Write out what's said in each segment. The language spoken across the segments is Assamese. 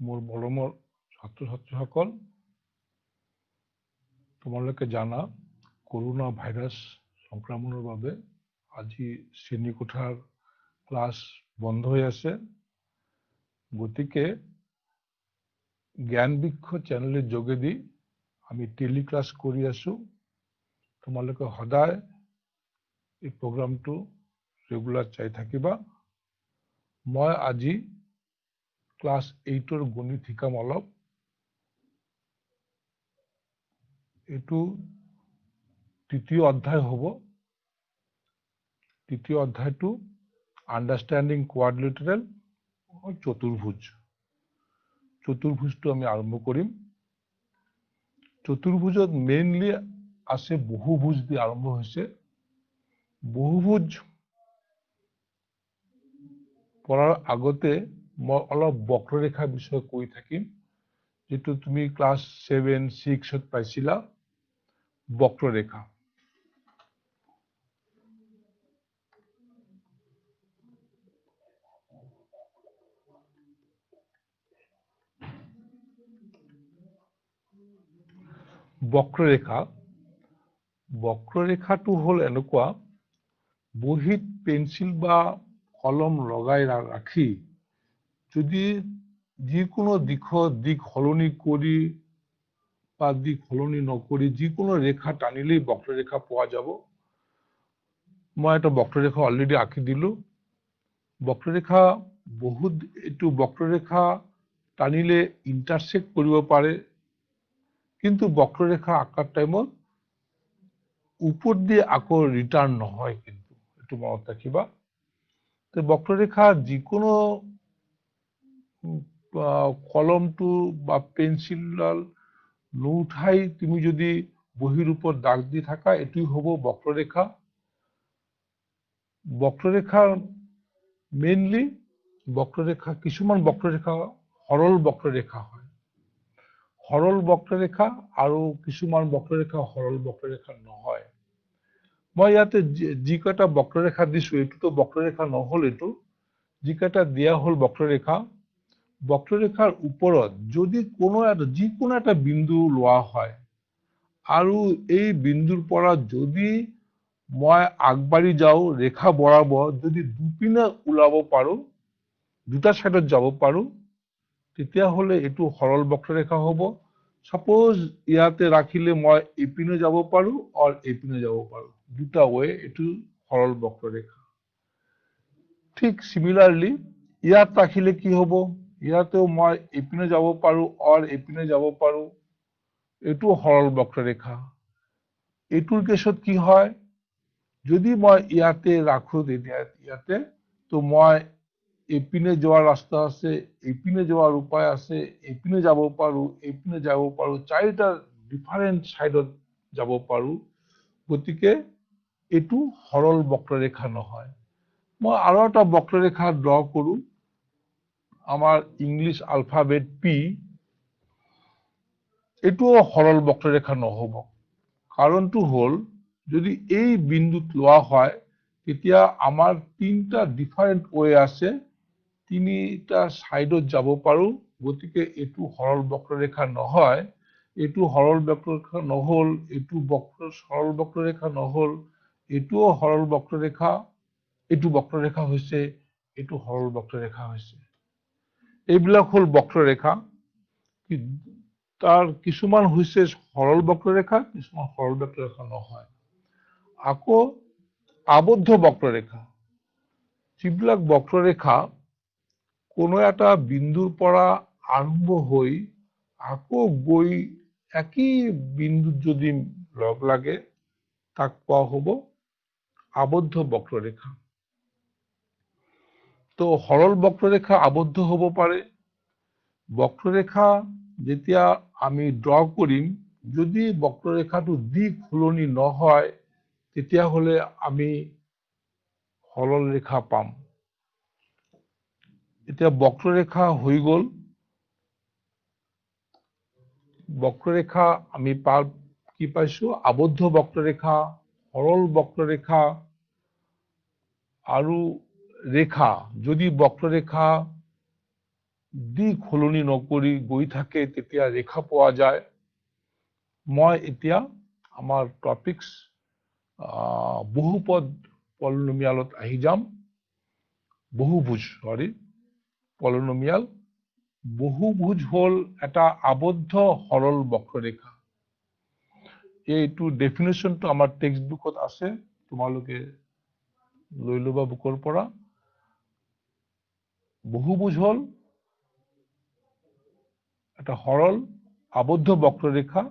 মোৰ মৰমৰ ছাত্ৰ ছাত্ৰীসকল, তোমালোকে জানা কৰোনা ভাইৰাছ সংক্ৰমণৰ বাবে আজি শ্ৰেণীকোঠাৰ ক্লাছ বন্ধ হৈ আছে। গতিকে জ্ঞান বৃক্ষ চেনেলৰ যোগেদি আমি টেলিক্লাছ কৰি আছো। তোমালোকে সদায় এই প্ৰগ্ৰামটো ৰেগুলাৰ চাই থাকিবা। মই আজি ক্লাছ 8ৰ গণিত শিকাম অলপ। এইটো তৃতীয় অধ্যায় হ'ব। তৃতীয় অধ্যায়টো আণ্ডাৰষ্টেণ্ডিং কোৱাড্ৰিলেটাৰেল চতুৰ্ভুজ। চতুৰ্ভুজটো আমি আৰম্ভ কৰিম। চতুৰ্ভুজত মেইনলি আছে বহুভুজ দি আৰম্ভ হৈছে। বহুভুজ পঢ়াৰ আগতে মই অলপ বক্ৰৰেখাৰ বিষয়ে কৈ থাকিম, যেটো তুমি ক্লাছ 7, 6ত পাইছিলা। বক্ৰৰেখা বক্ৰৰেখাটো হ'ল এনেকুৱা, বহীত পেন্সিল বা কলম লগাই ৰাখি যদি যিকোনো দিশ সলনি কৰি বা দিশ সলনি নকৰি যিকোনো ৰেখা টানিলেই বক্ৰৰেখা পোৱা যাব। মই এটা বক্ৰৰেখা অলৰেডি আঁকি দিলো। বক্ৰৰেখা এইটো বক্ৰৰেখা টানিলে ইণ্টাৰসেক্ট কৰিব পাৰে, কিন্তু বক্ৰৰেখা আঁকাৰ টাইমত ওপৰ দিয়ে আকৌ ৰিটাৰ্ণ নহয়, কিন্তু এইটো মনত ৰাখিবা। বক্ৰৰেখা যিকোনো কলমটো বা পেন্সিলডাল নুঠাই তুমি যদি বহিৰ ওপৰত দাগ দি থাকা, এটোই হ'ব বক্ৰৰেখা। বক্ৰৰেখাৰ মেইনলি কিছুমান বক্ৰৰেখা সৰল বক্ৰৰেখা হয়। সৰল বক্ৰৰেখা আৰু কিছুমান বক্ৰৰেখা সৰল বক্ৰৰেখা নহয়। মই ইয়াতে যিকেইটা বক্ৰৰেখা দিছো, এইটোতো বক্ৰৰেখা নহল। এইটো যিকেইটা দিয়া হল বক্ৰৰেখা, বক্ৰৰেখাৰ ওপৰত যদি যিকোনো এটা বিন্দু লোৱা হয় আৰু এই বিন্দুৰ পৰা যদি মই আগবাঢ়ি যাওঁ ৰেখা বৰাবৰ, যদি দুপিনে ওলাব পাৰো, দুটা সাইডত যাব পাৰো, তেতিয়াহলে এইটো সৰল বক্ৰৰেখা হ'ব। সাপোজ ইয়াতে ৰাখিলে মই এইপিনে যাব পাৰো আৰু এইপিনে যাব পাৰো, দুটা ওয়ে, এইটো সৰল বক্ৰৰেখা। ঠিক সিমিলাৰলি ইয়াত ৰাখিলে কি হ'ব, ইয়াতেও মই এইপিনে যাব পাৰো আৰু এইপিনে যাব পাৰো, এইটো সৰল বক্ৰৰেখা। এইটোৰ কেছত কি হয়, যদি মই ইয়াতে ৰাখো, ইয়াতে তো মই এইপিনে যোৱাৰ ৰাস্তা আছে, এইপিনে যোৱাৰ উপায় আছে, এইপিনে যাব পাৰো, এইপিনে যাব পাৰো, চাৰিটা ডিফাৰেন্ট সাইডত যাব পাৰো। গতিকে এইটো সৰল বক্ৰৰেখা নহয়। মই আৰু এটা বক্ৰৰেখা ড্ৰ কৰো, আমাৰ ইংলিছ আলফাবেট পি। এইটোও সৰল বক্ৰৰেখা নহব। কাৰণটো হ'ল, যদি এই বিন্দুত লোৱা হয়, তেতিয়া আমাৰ তিনটা ডিফাৰেন্ট ওয়ে আছে, তিনিটা সাইডত যাব পাৰো। গতিকে এইটো সৰল বক্ৰৰেখা নহয়। এইটো সৰল বক্ৰৰেখা নহল, এইটো সৰল বক্ৰৰেখা নহল, এইটোও সৰল বক্ৰৰেখা, এইটো বক্ৰৰেখা হৈছে, এইটো সৰল বক্ৰৰেখা হৈছে। এইবিলাক হল বক্ৰৰেখা। তাৰ কিছুমান হৈছে সৰল বক্ৰৰেখা, কিছুমান সৰল বক্ৰৰেখা নহয়। আকৌ আবদ্ধ বক্ৰৰেখা, যিবিলাক বক্ৰৰেখা কোনো এটা বিন্দুৰ পৰা আৰম্ভ হৈ আকৌ গৈ একই বিন্দুত যদি লগ লাগে, তাক কোৱা হ'ব আবদ্ধ বক্ৰৰেখা। তো সৰল বক্ৰৰেখা আবদ্ধ হ'ব পাৰে। বক্ৰৰেখা যেতিয়া আমি ড্ৰ কৰিম, যদি বক্ৰৰেখাটো দিশ সলনি নহয়, তেতিয়াহলে আমি সৰল ৰেখা পাম। এতিয়া বক্ৰৰেখা হৈ গল। বক্ৰৰেখা আমি কি পাইছো, আবদ্ধ বক্ৰৰেখা, সৰল বক্ৰৰেখা আৰু ৰেখা। যদি বক্ৰৰেখা দিক সলনি নকৰি গৈ থাকে তেতিয়া ৰেখা পোৱা যায়। মই এতিয়া আমাৰ টপিকস বহুপদ পলিনোমিয়ালত আহি যাম। বহুভুজ পলিনোমিয়াল। বহুভুজ হল এটা আবদ্ধ সৰল বক্ৰৰেখা। এইটো ডেফিনেশনটো আমাৰ টেক্সট বুকত আছে, তোমালোকে লৈ ল'বা বুকৰ পৰা। বহুভুজ হল এটা সৰল আবদ্ধ বক্ৰৰেখা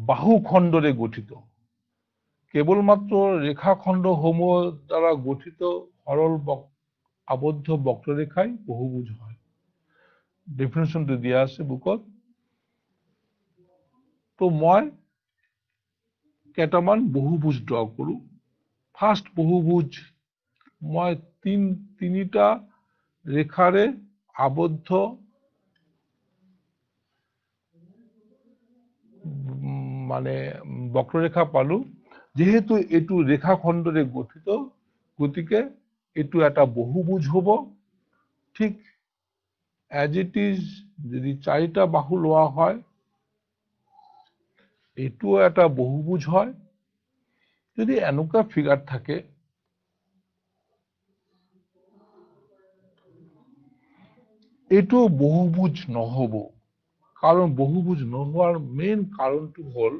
বাহুখণ্ডৰে গঠিত। কেবলমাত্র রেখাখণ্ড সমূহ দ্বারা গঠিত সরল আবদ্ধ বক্ররেখায় বহুভুজ হয়। ডেফিনেশনটো দিয়া আছে বুকত। তো মই কেইটামান বহুভুজ ড্ৰ কৰো। ফাৰ্স্ট বহুভুজ, মই তিনিটা ৰেখাৰে আবদ্ধ মানে বক্ৰৰেখা পালো। যেহেতু এইটো ৰেখাখণ্ডৰে গঠিত, গতিকে এইটো এটা বহুভুজ হব। ঠিক এজ ইট ইজ যদি চাৰিটা বাহু লোৱা হয়, এইটোও এটা বহুভুজ হয়। যদি এনেকুৱা ফিগাৰ থাকে, এইটো বহুভুজ নহব। কাৰণ বহুভুজ নোহোৱাৰ মেইন কাৰণটো হল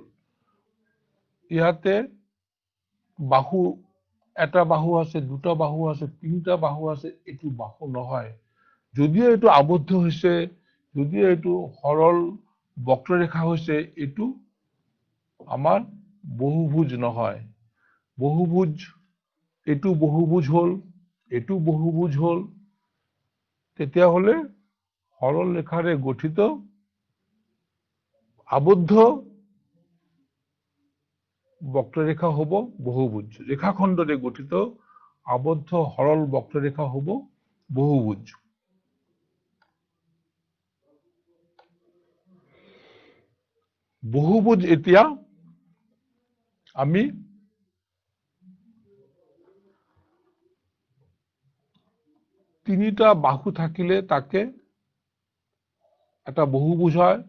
ইয়াতে বাহু, এটা বাহু আছে, দুটা বাহু আছে, তিনিটা বাহু আছে, এইটো বাহু নহয়। যদিও এইটো আবদ্ধ হৈছে, যদিও এইটো সৰল বক্ৰৰেখা হৈছে, এইটো আমাৰ বহুভুজ নহয়। বহুভুজ, এইটো বহুভুজ হল, এইটো বহুভুজ হল, তেতিয়াহলে সরল ৰেখাৰে গঠিত আবদ্ধ বক্ৰৰেখা হব বহুভুজ। ৰেখাখণ্ডৰে গঠিত আবদ্ধ সরল বক্ররেখা হব বহুভুজ। বহুভুজ এতিয়া আমি তিনিটা বাহু থাকিলে তাকে এটা বহুভুজ হয়।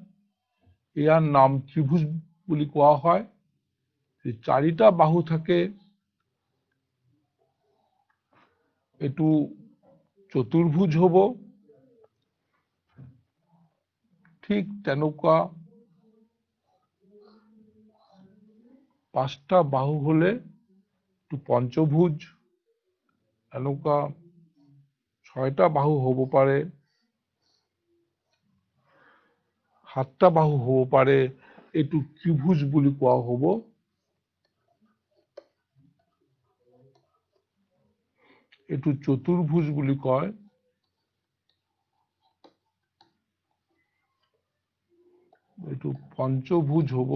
ইয়াৰ নাম ত্ৰিভুজ বুলি কোৱা হয়। চাৰিটা বাহু থাকে, এইটো চতুৰ্ভুজ হব। ঠিক তেনেকুৱা পাঁচটা বাহু হলে এইটো পঞ্চভুজ। এনেকুৱা ছয়টা বাহু হব পাৰে, সাতটা বাহু হব পাৰে, এইটো ত্ৰিভুজ বুলি কোৱা হব। এইটো চতুৰ্ভুজ বুলি কয়। এইটো পঞ্চভুজ হব।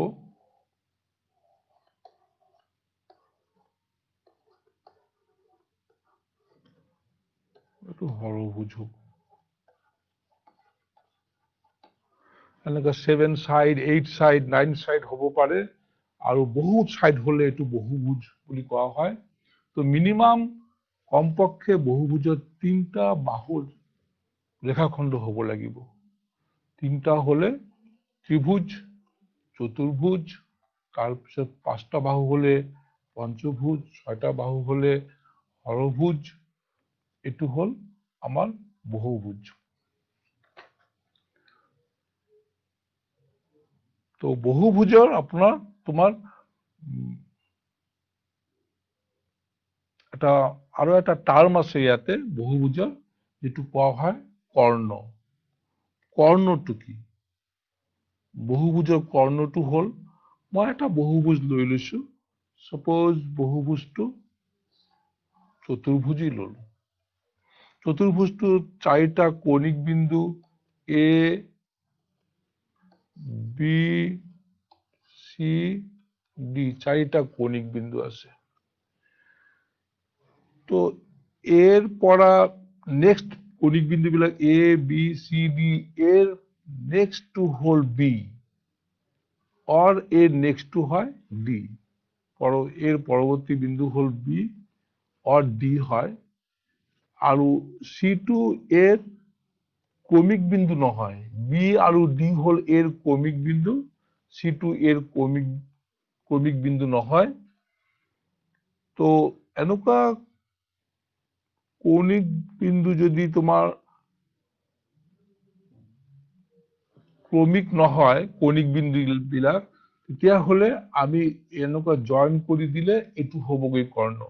এইটো হৰভুজ হব। এনেকুৱা 7 সাইড, 8 সাইড, 9 সাইড হব পাৰে। আৰু বহুত সাইড হলে এইটো বহুভুজ বুলি কোৱা হয়। তো মিনিমাম কমপক্ষে বহুভুজত তিনটা বাহুৰ ৰেখাখণ্ড হব লাগিব। তিনটা হলে ত্ৰিভুজ, চতুৰ্ভুজ, তাৰপিছত পাঁচটা বাহু হলে পঞ্চভুজ, ছয়টা বাহু হলে হৰভুজ। এইটো হল আমাৰ বহুভুজ। তো বহুভুজৰ আপোনাৰ তোমাৰ আৰু এটা টাৰ্ম আছে ইয়াতে বহুভুজৰ, যেটো কোৱা হয় কৰ্ণ। কৰ্ণটো কি? বহুভুজৰ কৰ্ণটো হল, মই এটা বহুভুজ লৈ লৈছো। সাপোজ বহুভুজটো চতুৰ্ভুজই ললো। চতুৰ্ভুজটো চাৰিটা কৌণিক বিন্দু এ, বি, সি, ডি, চাৰিটা কৌণিক বিন্দু আছে। তো এৰ পৰা নেক্সট কৌণিক বিন্দু বিলাক এ, বি, সি, ডি, এর নেক্সট টু হল বি, और এর নেক্সট টু হয় ডি। এর পরবর্তী বিন্দু হল বি और ডি হয়। আৰু সি টু এৰ ক্ৰমিক বিন্দু নহয়, বি আৰু ডি হল এৰ ক্ৰমিক বিন্দু, C2 এৰ ক্ৰমিক বিন্দু নহয়। তো এনেকুৱা কৌণিক বিন্দু যদি তোমাৰ ক্ৰমিক নহয়, কৌণিক বিন্দু বিলাক, তেতিয়াহলে আমি এনেকুৱা জয়েন কৰি দিলে এইটো হবগৈ কৰ্ণ।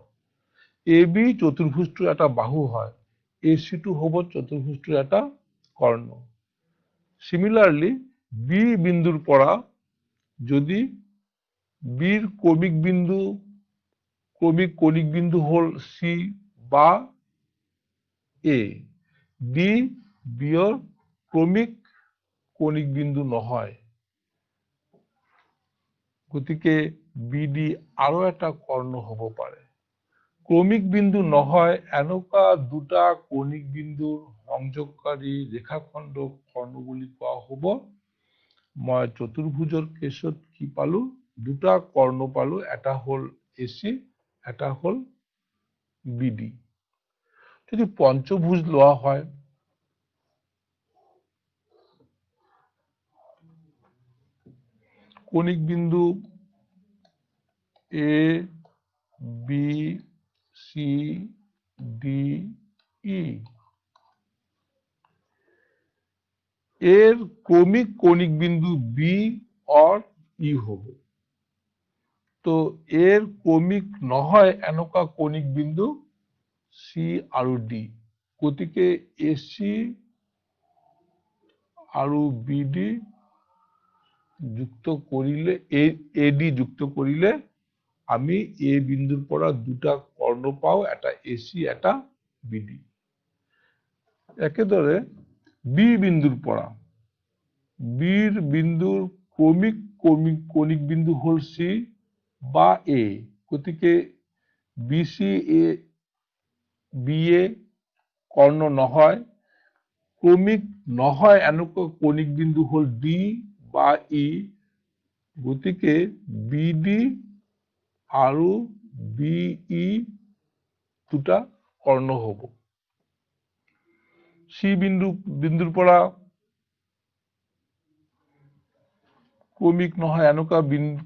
AB চতুৰ্ভুজটোৰ এটা বাহু হয়, AC2 হব চতুৰ্ভুজটোৰ এটা কৰ্ণ। সিমিলাৰলি বি বিন্দুৰ পৰা যদি বির ক্রমিক কৌণিক বিন্দু হল সি বা এ, ডি বিয়র ক্রমিক কৌণিক বিন্দু নহয়, গতিকে বিডি আৰু এটা কৰ্ণ হব পাৰে। ক্ৰমিক বিন্দু নহয় এনেকুৱা দুটা কৌণিক বিন্দুৰ সংযোগকাৰী ৰেখাখণ্ডক কৰ্ণ বুলি কোৱা হব। মই চতুৰ্ভুজৰ কেছত কি পালো, দুটা কৰ্ণ পালো, এটা হল এসি, এটা হল বিডি। যদি পঞ্চভুজ লোৱা হয়, কৌণিক বিন্দু A B C D E, এর ক্রমিক কৌণিক বিন্দু বি অর ই হব। তো এর ক্রমিক নহয় এনেকুৱা কৌণিক বিন্দু সি আৰু ডি, গতিকে এসি আৰু বিডি যুক্ত কৰিলে, এডি যুক্ত কৰিলে আমি এ বিন্দুৰ পৰা দুটা কৰ্ণ পাও, এটা এসি, এটা বিডি। একেদৰে বি বিন্দুৰ পৰা, বিৰ বিন্দুৰ কৌণিক বিন্দু হল সি বা এ, গতিকে বিসি এ বি এ কর্ণ নহয়, ক্রমিক নহয় এনেকুৱা কৌণিক বিন্দু হল ডি বা ই, গতিকে বিডি আৰু বিই দুটা কৰ্ণ হব। সি বিন্দুৰ পৰা ক্ৰমিক নহয় এনেকুৱা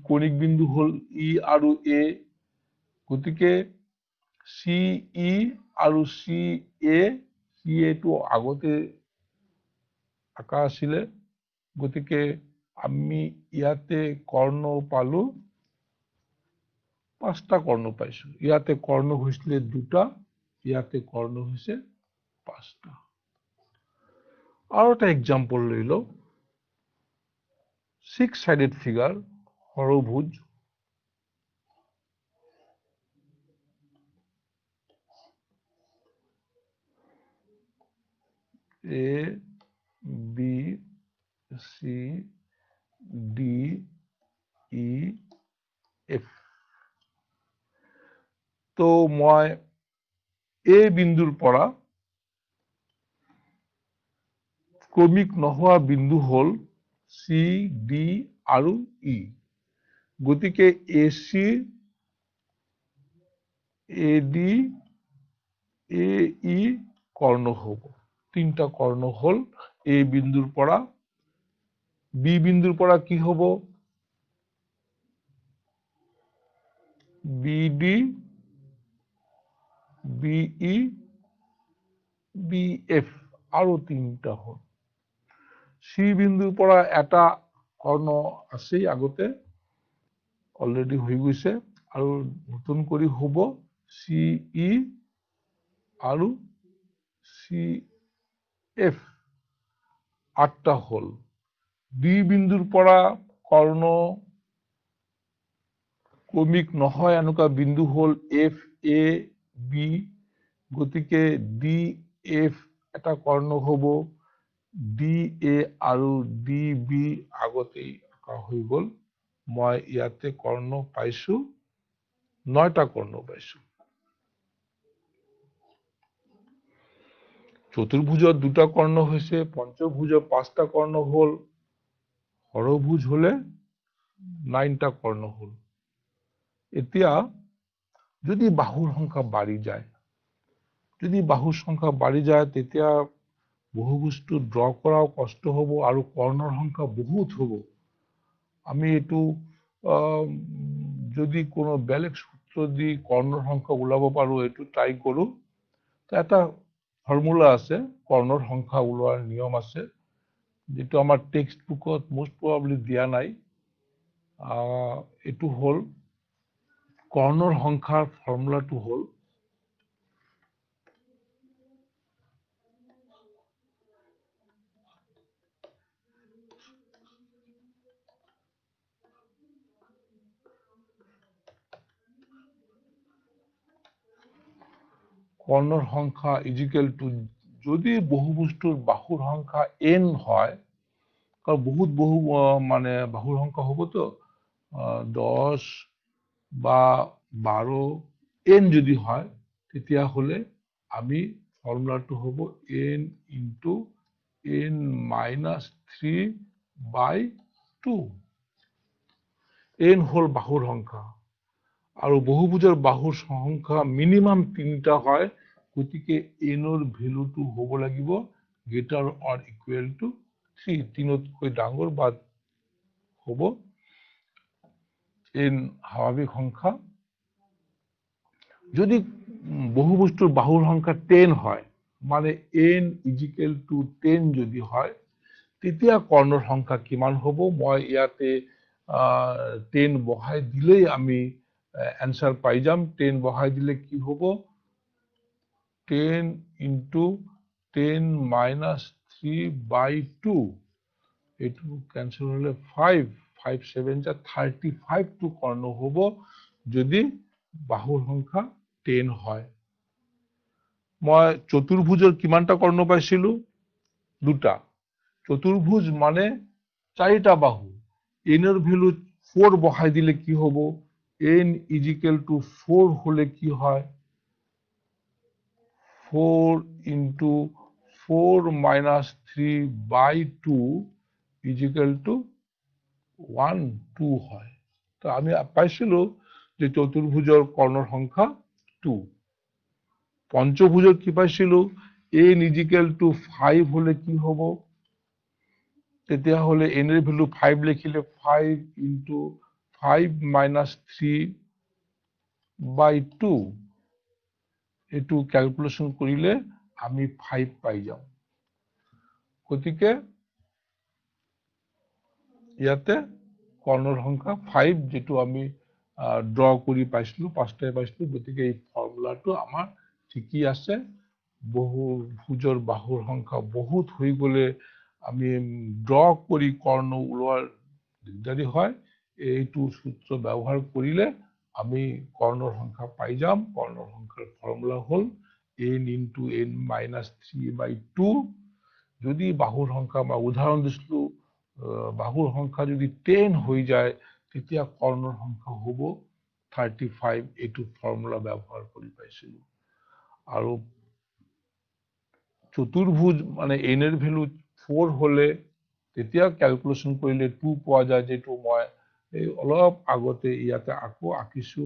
কৌণিক বিন্দু হল ই আৰু এ, গতিকে সি ই আৰু সি এ, সি এটো আগতে আঁকা আছিলে, গতিকে আমি ইয়াতে কর্ণ পালো, পাঁচটা কর্ণ পাইছো। ইয়াতে কর্ণ হৈছিলে দুটা, ইয়াতে কর্ণ হৈছে পাঁচটা। আৰু এটা এক্সাম্পল লৈ লও, 6-sided figure, হৰভুজ। A B C D E F. তো মই এ বিন্দুৰ পৰা ক্ৰমিক নোহোৱা বিন্দু হল সি ডি আৰু ই, গতিকে এসি এডি এ ই কৰ্ণ হব। তিনটা কৰ্ণ হল। এ বিন্দুৰ পৰা, বি বিন্দুৰ পৰা কি হব, বিডি বিই বিএফ, আৰু তিনটা হল। সি বিন্দুৰ পৰা এটা কৰ্ণ আছেই, আগতে অলৰেডি হৈ গৈছে, আৰু নতুন কৰি হব সি ই আৰু সি এফ, আঠটা হল। ডি বিন্দুৰ পৰা কৰ্ণ ক্ৰমিক নহয় এনেকুৱা বিন্দু হল এফ এ বি, গতিকে ডি এফ এটা কৰ্ণ হব, ডি এ আৰু ডি বি আগতেই আঁকা হৈ গল। মই ইয়াতে কৰ্ণ পাইছো, 9টা কৰ্ণ পাইছো। চতুৰ্ভুজৰ দুটা কৰ্ণ হৈছে, পঞ্চভুজৰ 5টা কৰ্ণ হল, হৰভুজ হলে 9টা কৰ্ণ হল। এতিয়া যদি বাহুৰ সংখ্যা বাঢ়ি যায়, তেতিয়া বহুভুজটো ড্ৰ কৰাও কষ্ট হ'ব আৰু কৰ্ণৰ সংখ্যা বহুত হ'ব। আমি এইটো যদি কোনো বেলেগ সূত্ৰ দি কৰ্ণৰ সংখ্যা ওলাব পাৰো এইটো ট্ৰাই কৰো। এটা ফৰ্মুলা আছে, কৰ্ণৰ সংখ্যা ওলোৱাৰ নিয়ম আছে, যেটো আমাৰ টেক্সট বুকত মোষ্ট প্ৰবাবলি দিয়া নাই। এইটো হ'ল কৰ্ণৰ সংখ্যাৰ ফৰ্মুলাটো হ'ল কৰ্ণৰ সংখ্যা ইজিকেল টু, যদি বহুভুজটোৰ বাহুৰ সংখ্যা n হয়, কারণ বহু মানে বাহুর সংখ্যা হবো তো 10 বা 12 n যদি হয়, তেতিয়া হলে আমি ফর্মুলাটো হবো n into n minus 3/2। n হল বাহুর সংখ্যা আৰু বহুভুজৰ বাহুৰ সংখ্যা মিনিমাম 3টা হয়, গতিকে n ৰ ভ্যালুটো হ'ব লাগিব গ্ৰেটাৰ অৰ ইকুৱেল টু 3, 3তকৈ ডাঙৰ বা হ'ব n স্বাভাৱিক সংখ্যা। যদি বহুভুজটোৰ বাহুৰ সংখ্যা 10 হয়, মানে n ইজিকেল টু 10 যদি হয়, তেতিয়া কৰ্ণৰ সংখ্যা কিমান হ'ব? মই ইয়াতে 10 বহাই দিলেই আমি এনসার পাই যাম। 10 বহাই দিলে কি হ'ব? 10 ইনটু 10 মাইনাস 3/2, এইটো ক্যান্সেল হলে 5, 5 7 যা 35টো কর্ণ হব যদি বাহুৰ সংখ্যা 10 হয়। মই চতুৰ্ভুজৰ কিমানটা কর্ণ পাইছিলো? 2টা। চতুর্ভুজ মানে 4টা বাহু, n এর ভ্যালু 4 বহাই দিলে কি হব? n ইজিক্যাল টু 4 হলে কি হয়? 4 ইন্টু 4 মাইনাস 3/2 ইজিক্যাল টু 1, 2 হয়। তো আমি পাইছিলো যে চতুৰ্ভুজৰ কৰ্ণৰ সংখ্যা 2। পঞ্চভুজৰ কি পাইছিলো? n ইজিক্যাল টু 5 হলে কি হব? তেতিয়া হলে n এর ভ্যালু 5 লিখিলে 5 ইন্টু 5 মাইনাস 3/2, এইটো ক্যালকুলেশন কৰিলে আমি 5 পাই যাম। গতিকে ইয়াতে কৰ্ণৰ সংখ্যা 5 যেটো আমি ড্ৰ কৰি পাইছিলো, 5টাই পাইছিলো, গতিকে এই ফৰ্মুলাটো আমাৰ ঠিকই আছে। বহুভুজৰ বাহুৰ সংখ্যা বহুত হৈ গলে আমি ড্ৰ কৰি কৰ্ণ ওলোৱাৰ দিগদাৰি হয়। এইটো সূত্ৰ ব্যবহাৰ কৰিলে আমি কৰ্ণৰ সংখ্যা পাই যাম। কৰ্ণৰ সংখ্যাৰ ফৰ্মুলা হল n ইনটু n মাইনাস 3/2। যদি বাহুৰ সংখ্যা বা উদাহৰণ দিছিলো বাহুৰ সংখ্যা যদি 10 হৈ যায়, তেতিয়া কৰ্ণৰ সংখ্যা হ'ব 35। এইটো ফৰ্মুলা ব্যবহাৰ কৰি পাইছিলো। আৰু চতুৰ্ভুজ মানে n এৰ ভ্যালু 4 হলে তেতিয়া ক্যালকুলেশন কৰিলে 2 পোৱা যায়, যেটো মই এই অলপ আগতে ইয়াতে আকৌ আঁকিছো।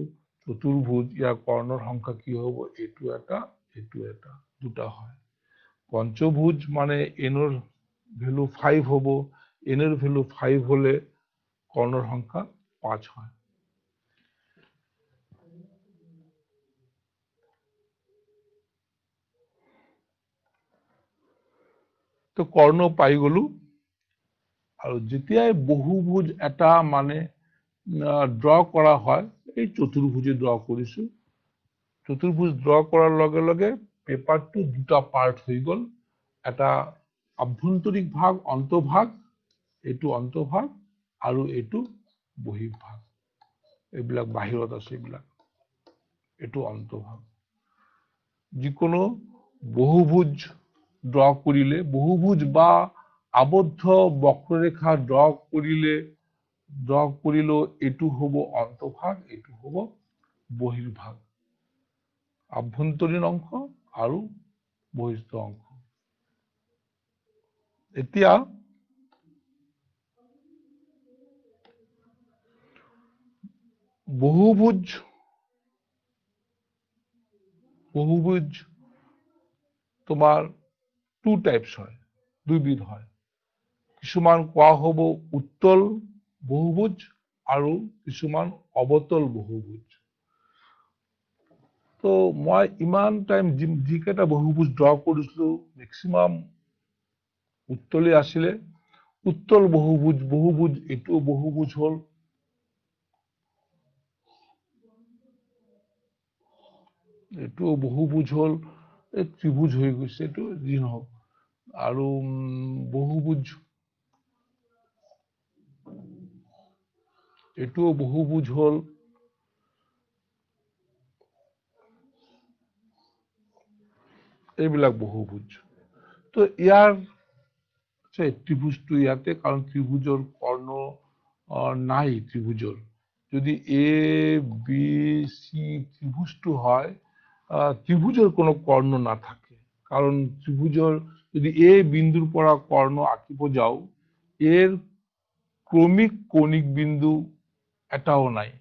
চতুৰ্ভুজ, ইয়াৰ কৰ্ণৰ সংখ্যা কি হ'ব? এইটো এটা, এইটো এটা, দুটা হয়। পঞ্চভুজ মানে n এর ভ্যালু 5 হ'ব, n এর ভ্যালু 5 হলে কৰ্ণৰ সংখ্যা 5 হয়। তো কৰ্ণ পাই গলো। আৰু যেতিয়াই বহুভুজ এটা মানে ড্ৰ কৰা হয়, এই চতুৰ্ভুজে ড্ৰ কৰিছো। চতুৰ্ভুজ ড্ৰ কৰাৰ লগে লগে পেপাৰটো দুটা পাৰ্ট হৈ গল। এটা আভ্যন্তৰিক ভাগ, অন্তভাগ, এইটো অন্তভাগ, আৰু এইটো বহিৰ্ভাগ। এইবিলাক বাহিৰত আছে, এইবিলাক এইটো অন্তভাগ। যিকোনো বহুভুজ ড্ৰ কৰিলে, বহুভুজ বা আবদ্ধ বক্ৰৰেখা ড্ৰ কৰিলেও এইটো হব অন্তভাগ, এইটো হব বহিৰ্ভাগ। আভ্যন্তৰীণ অংশ আৰু বহিস্থ অংশ। এতিয়া বহুভুজ তোমাৰ 2 টাইপস হয়। দুবিধ হয়। কিছুমান কোৱা হ'ব উত্তল বহুভুজ আৰু কিছুমান অবতল বহুভুজ। তো মই ইমান টাইম যিকেইটা বহুভুজ ড্ৰ কৰিছিলো মেক্সিমাম উত্তলে আছিলে। উত্তল বহুভুজ এইটো বহুভুজ হল, এইটো বহুভুজ হল, এই ত্ৰিভুজ হৈ গৈছে, এইটো যি নহওক। আৰু বহুভুজ, এইটোও বহুভুজ হল। এইবিলাক বহুভুজ। তো ইয়াৰ ত্ৰিভুজটো ইয়াতে, কাৰণ ত্ৰিভুজৰ কৰ্ণ নাই। ত্ৰিভুজৰ যদি এ বি সি ত্ৰিভুজটো হয়, ত্ৰিভুজেৰ কোনো কৰ্ণ না থাকে, কাৰণ ত্ৰিভুজেৰ যদি এ বিন্দুৰ পৰা কর্ণ আঁকিব যাও, এর ক্রমিক কৌণিক বিন্দু এটাও নাই।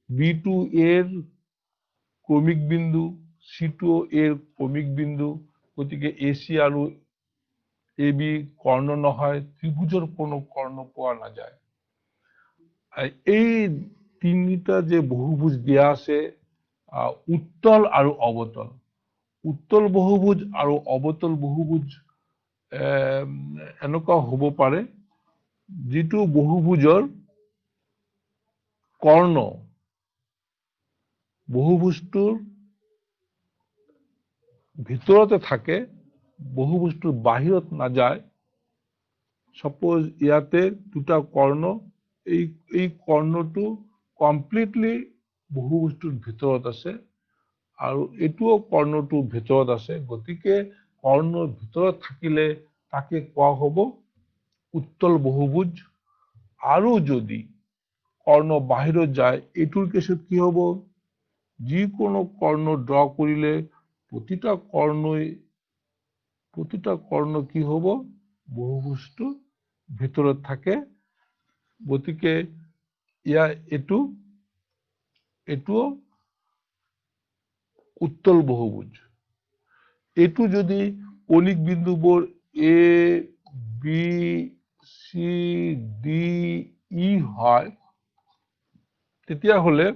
বি টু এর ক্রমিক বিন্দু, সি টু এর ক্রমিক বিন্দু, গতিকে এসি আৰু এ বি কৰ্ণ নহয়, ত্ৰিভুজেৰ কোনো কৰ্ণ পোৱা নাযায়। এই তিনিটা যে বহুভুজ দিয়া আছে, উত্তল আৰু অবতল, উত্তল বহুভুজ আৰু অবতল বহুভুজ এনেকুৱা হ'ব পাৰে যিটো বহুভুজৰ কৰ্ণ বহুভুজটোৰ ভিতৰতে থাকে, বহুভুজটোৰ বাহিৰত নাযায়। সাপোজ ইয়াতে দুটা কৰ্ণ, এই কৰ্ণটো কমপ্লিটলি বহুভুজটোৰ ভিতৰত আছে আৰু এইটোও কৰ্ণটোৰ ভিতৰত আছে। গতিকে কৰ্ণৰ ভিতৰত থাকিলে তাকে কোৱা হ'ব উত্তল বহুভুজ। আৰু যদি কৰ্ণ বাহিৰত যায়, এইটোৰ কেছত কি হ'ব, যিকোনো কৰ্ণ ড্ৰ কৰিলে প্ৰতিটা কৰ্ণ কি হ'ব, বহুভুজটোৰ ভিতৰত থাকে। গতিকে এইটোও উত্তল বহুভুজ। এইটো যদি কৌণিক বিন্দুবোৰ A B C D E হয়, তেতিয়াহ'লে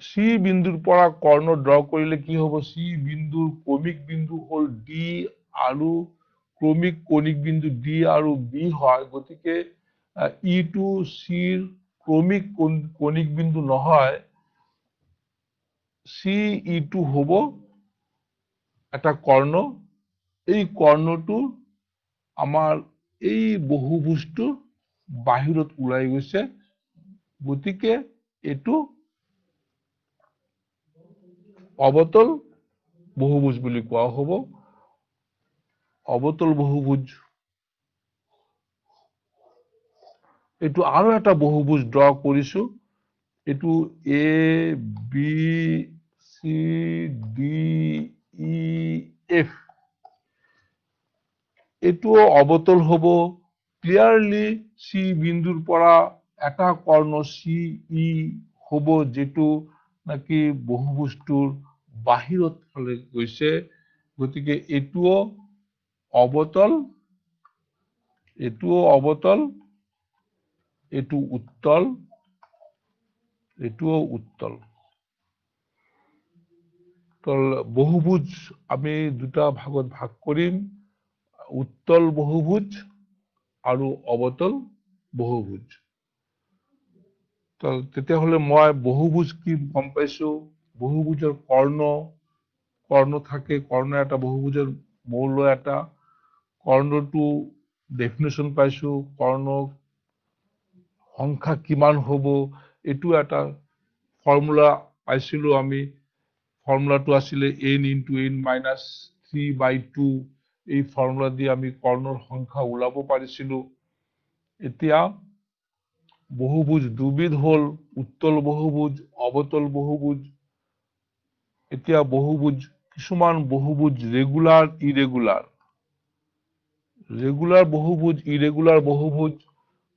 সি বিন্দুৰ পৰা কৰ্ণ ড্ৰ কৰিলে কি হ'ব, সি বিন্দুৰ ক্ৰমিক বিন্দু হল ডি আৰু ক্ৰমিক কৌণিক বিন্দু ডি আৰু বি হয়। গতিকে ই টু সিৰ ক্ৰমিক কৌণিক বিন্দু নহয়, সি ই টু হ'ব এটা কৰ্ণ। এই কৰ্ণটো আমাৰ এই বহুভুজটোৰ বাহিৰত ওলাই গৈছে। গতিকে এইটো অবতল বহুভুজ বুলি কোৱা হ'ব। অবতল বহুভুজ। এইটো আৰু এটা বহুভুজ ড্ৰ কৰিছো, এইটো A B C D E F. এইটোও অবতল হ'ব। ক্লিয়াৰলি সি বিন্দুৰ পৰা এটা কৰ্ণ সি ই হ'ব, যেটো নাকি বহুভুজটোৰ বাহিৰত ফালে গৈছে। গতিকে এইটোও অবতল, এইটোও অবতল, এইটো উত্তল, এইটোও উত্তল। তো বহুভুজ আমি দুটা ভাগত ভাগ কৰিম, উত্তল বহুভুজ আৰু অবতল বহুভুজ। তো তেতিয়াহ'লে মই বহুভুজ কি গম পাইছো। বহুভুজৰ কৰ্ণ থাকে, কৰ্ণ এটা বহুভুজৰ মৌল এটা, কৰ্ণটো ডেফিনেশ্যন পাইছো, কৰ্ণ সংখ্যা কিমান হ'ব, এইটো এটা ফৰ্মুলা পাইছিলো আমি। ফৰ্মুলাটো আছিলে n × n - 3/2। এই ফৰ্মুলা দি আমি কৰ্ণৰ সংখ্যা ওলাব পাৰিছিলো। এতিয়া বহুভুজ দুবিধ হল, উত্তল বহুভুজ, অবতল বহুভুজ। এতিয়া বহুভুজ, কিছুমান বহুভুজ ৰেগুলাৰ, ইৰেগুলাৰ। ৰেগুলাৰ বহুভুজ, ইৰেগুলাৰ বহুভুজ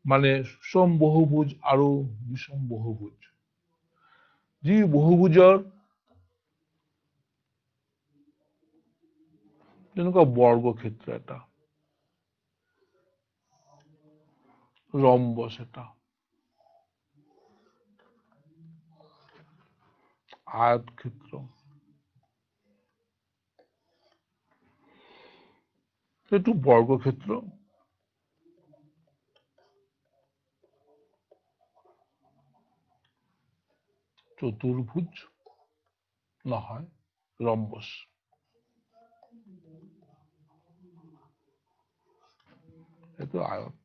মানে সুষম বহুভুজ আৰু বিষম বহুভুজ। যি বহুভুজৰ যেনেকুৱা বৰ্গক্ষেত্ৰ এটা, ৰম্বস, এটা আয়তক্ষেত্ৰ, একটু বৰ্গক্ষেত্ৰ, চতুৰ্ভুজ না হয় ৰম্বস। এতো আয়ত।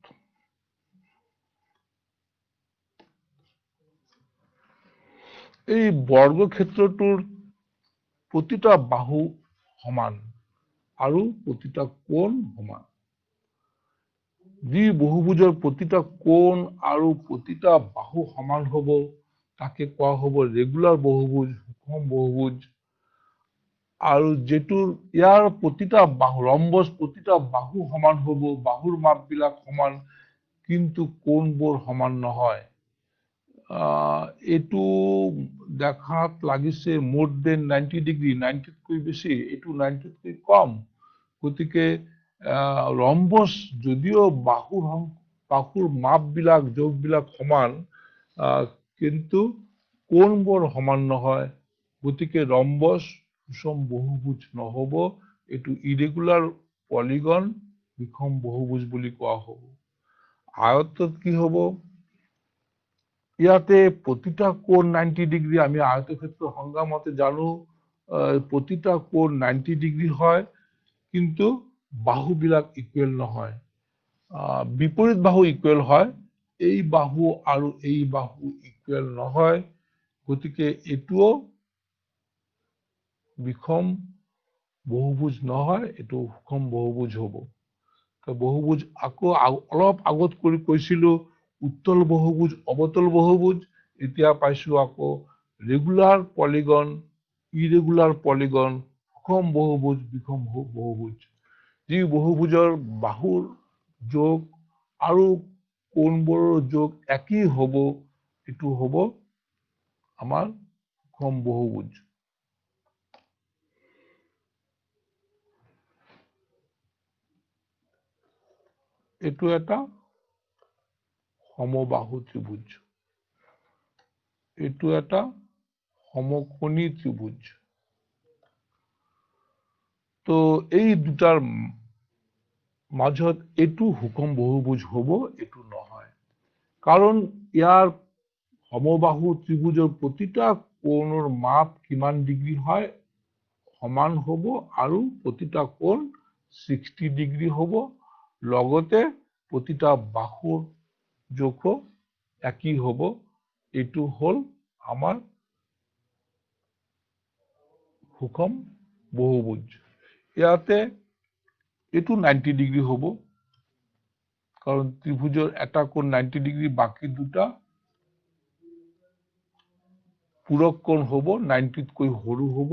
এই বৰ্গক্ষেত্ৰটোৰ প্ৰতিটা বাহু সমান আৰু প্ৰতিটা কোণ সমান। যি বহুভুজৰ প্ৰতিটা কোণ আৰু প্ৰতিটা বাহু সমান হব তাকে কোৱা হব ৰেগুলাৰ বহুভুজ, সুষম বহুভুজ। আৰু যেটোৰ ইয়াৰ প্ৰতিটা বাহু ৰম্বস প্ৰতিটা বাহু সমান হব, বাহুৰ মাপবিলাক সমান, কিন্তু কোণবোৰ সমান নহয়। এইটো দেখাত লাগিছে মোৰ দেন 90 ডিগ্ৰি, 90তকৈ বেশি, এইটো 90তকৈ কম। গতিকে ৰম্বস যদিও বাহুৰ মাপবিলাক যোগবিলাক সমান, কিন্তু কোণবোৰ সমান নহয়। গতিকে ৰম্বস সুষম বহুভুজ নহব, এইটো ইৰেগুলাৰ পলিগন, বিষম বহুভুজ বুলি কোৱা হব। আয়তত কি হব? ইয়াতে প্রতিটা কোণ 90 ডিগ্রি, আমি আয়তক্ষেত্র সংজ্ঞা মতে জানো প্রতিটা কোণ 90 ডিগ্রি হয়, কিন্তু বাহুবিলাক ইকুৱেল নহয়। বিপৰীত বাহু ইকুৱেল হয়, এই বাহু আৰু এই বাহু ইকুৱেল নহয়। গতিকে এটোও বিষম বহুভুজ নহয়, এটো সুষম বহুভুজ হব। তো বহুভুজ আকৌ অলপ আগত কৈছিলো উত্তল বহুভুজ, অবতল বহুভুজ। এতিয়া পাইছো আকৌ রেগুলার পলিগন, ইরেগুলার পলিগন, সুষম বহুভুজ, বিষম বহুভুজ। যি বহুভুজৰ বাহুৰ যোগ আৰু কোণবোৰৰ যোগ একই হব, এটো হব আমাৰ সুষম বহুভুজ। এটো এটা সমবাহু ত্ৰিভুজ, এটো এটা সমকোণী ত্ৰিভুজ। তো এই দুটাৰ মাজত এটো সুষম বহুভুজ হব, এটো নহয়। কাৰণ ইয়াৰ সমবাহু ত্ৰিভুজৰ প্ৰতিটা কোণৰ মাপ কিমান ডিগ্ৰি হয় সমান হব, আৰু প্রতিটা কোণ 60 ডিগ্রি হব, লগতে প্রতিটা বাহুর যোগও একই হব। এটো হল আমার সুষম বহুভুজ। ইয়াতে এটো 90 ডিগ্রি হব, কারণ ত্রিভুজের এটা কোণ 90 ডিগ্রি, বাকি দুটা পূরক কোণ হব, 90তকৈ সৰু হব।